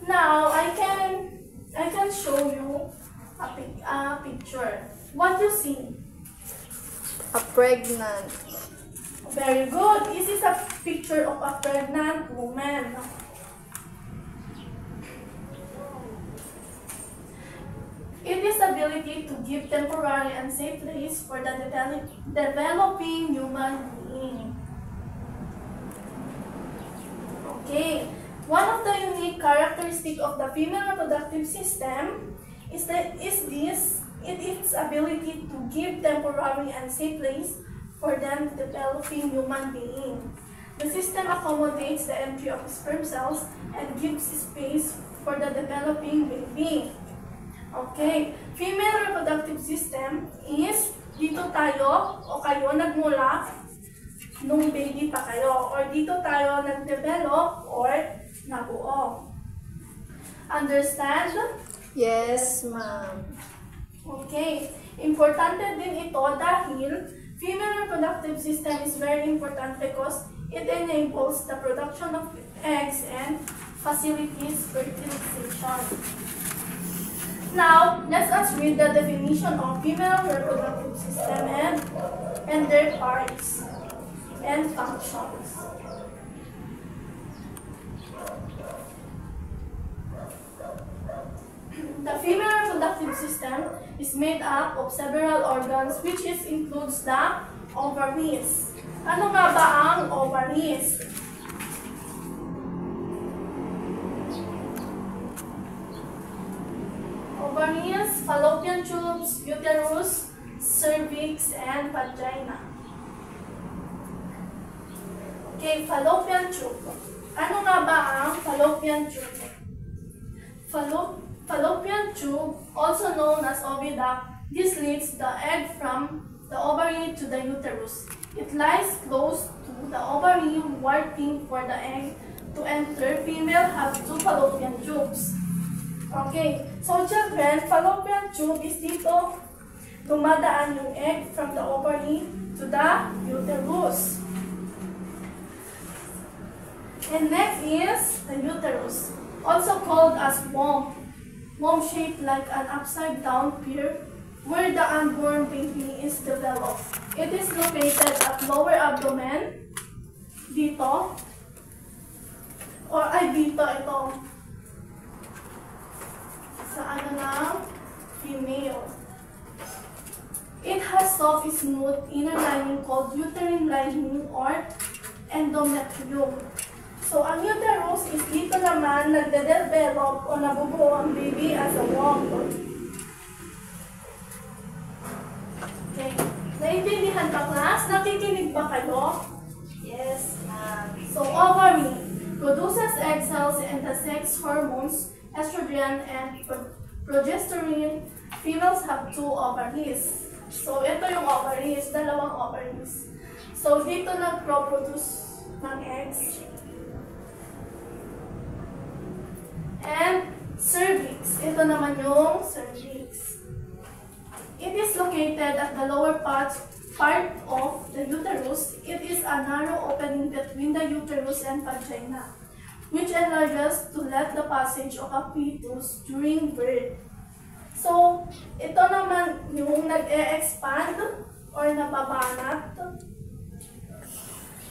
Now I can show you a picture. What you see? A pregnant. Very good. This is a picture of a pregnant woman. It is ability to give temporary and safe place for the developing human being. Okay. One of the unique characteristics of the female reproductive system is its ability to give temporary and safe place for the developing human being. The system accommodates the entry of sperm cells and gives space for the developing baby. Okay, female reproductive system is dito tayo o kayo nagmula nung baby pa kayo, or dito tayo nag-develop or nabuo. Understand? Yes, ma'am. Okay. Importante din ito dahil female reproductive system is very important because it enables the production of eggs and facilitates fertilization. Now, let us read the definition of female reproductive system and their parts and functions. The female reproductive system is made up of several organs which includes the ovaries. Ano nga ba ang ovaries? Ovaries, fallopian tubes, uterus, cervix, and vagina. Okay, fallopian tube. Ano nga ba ang fallopian tube? Fallopian tube, also known as oviduct, this leads the egg from the ovary to the uterus. It lies close to the ovary, waiting for the egg to enter. Female have two fallopian tubes. Okay, so children, fallopian tube is dito dumadaan yung egg from the ovary to the uterus. And next is the uterus, also called as womb. Womb shaped like an upside down pear where the unborn baby is developed. It is located at lower abdomen, dito, or ay dito, ito, sa ano ng female. It has soft, smooth inner lining called uterine lining or endometrium. So, ang uterus is dito naman nagde-develop o nabubuo ang baby as a womb. Okay. Naintindihan ba, class? Nakikinig ba kayo? Yes, ma'am. So, ovary produces egg cells and the sex hormones, estrogen and progesterone. Females have two ovaries. So, ito yung ovaries, dalawang ovaries. So, dito nagproproduce ng eggs. And cervix. Ito naman yung cervix. It is located at the lower part of the uterus. It is a narrow opening between the uterus and vagina, which enlarges to let the passage of a fetus during birth. So, ito naman yung nag-e-expand or nababanat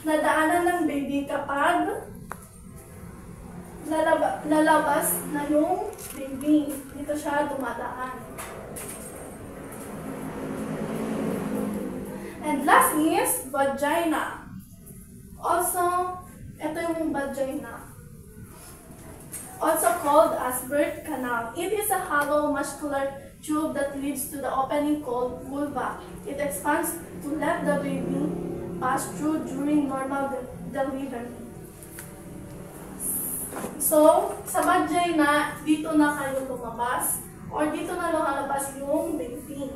na daanan ng baby kapag lalabas na yung baby. Dito siya dumadaan. And last is vagina. Also, ito yung vagina. Also called as birth canal. It is a hollow muscular tube that leads to the opening called vulva. It expands to let the baby pass through during normal delivery. So, sa vagina, dito na kayo lumabas or dito na lumalabas yung baby.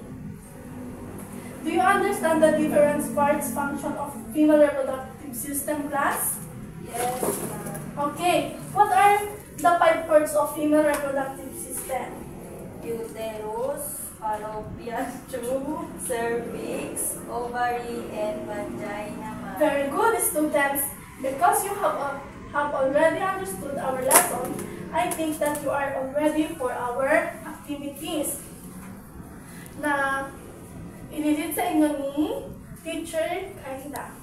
Do you understand the different parts function of female reproductive system, class? Yes, ma'am. Okay, what are the 5 parts of female reproductive system? Uterus, fallopian tube, cervix, ovary, and vagina, ma'am. Very good, students. Because you have already understood our lesson, I I think that you are all ready for our activities na inilid sa inyo ni Teacher Kayla.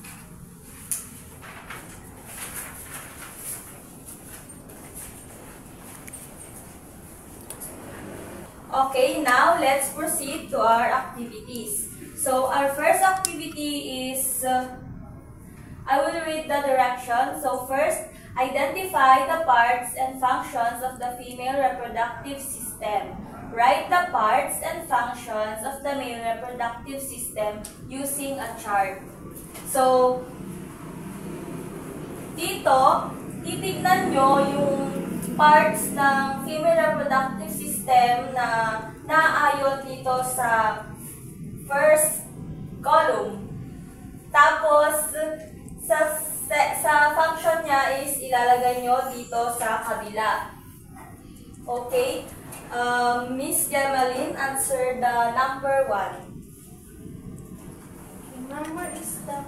Okay, now let's proceed to our activities. So our first activity is, I will read the directions. So first, identify the parts and functions of the female reproductive system. Write the parts and functions of the male reproductive system using a chart. So, dito, titignan nyo yung parts ng female reproductive system na naayon dito sa first column. Tapos, sa function niya is ilalagay nyo dito sa kabila. Okay? Miss Gemaline, answer the number 1. The number is the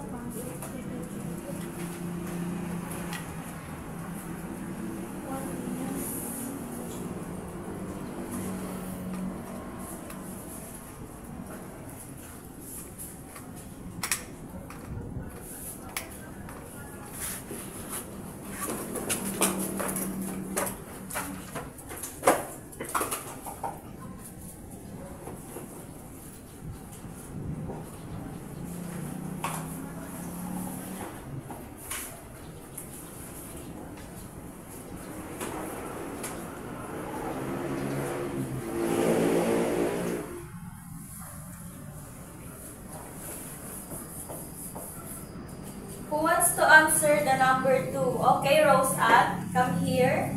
Who wants to answer the number 2? Okay, Rose Ann, come here.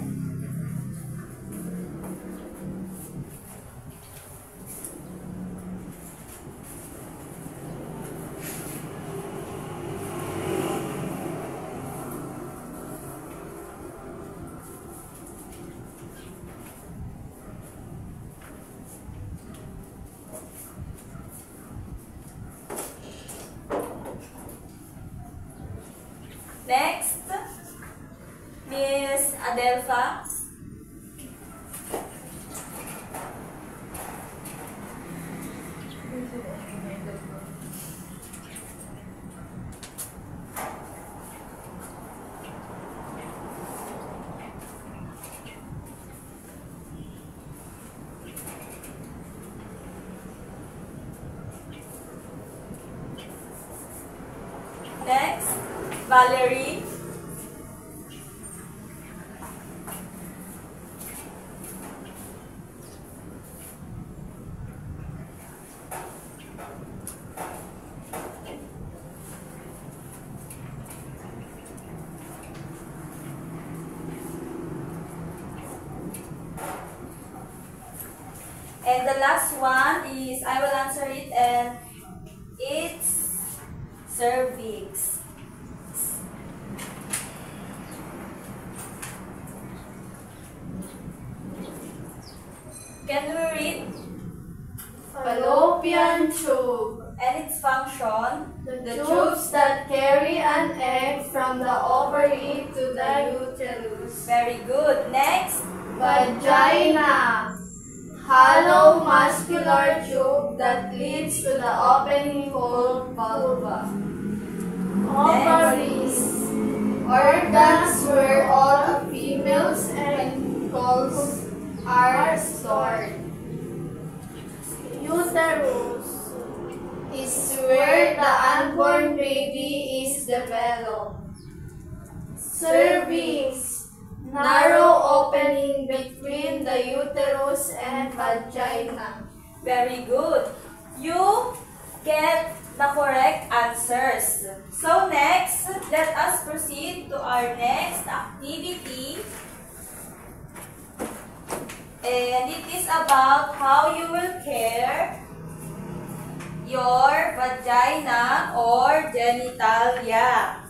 Next, Miss Adelpha. Next, Valerie. And the last one is, I will answer it, and it's cervix. Can we read? fallopian tube. And its function? The tubes that carry an egg from the ovary to the uterus. Very good. Next, Vagina. Hollow muscular tube that leads to the opening called vulva. Ovaries. Organs where all the females and calls are stored. Uterus is where the unborn baby is developed. Cervix, narrow opening between the uterus and vagina. very good. You get the correct answers. So next, let us proceed to our next activity. And it is about how you will care your vagina or genitalia.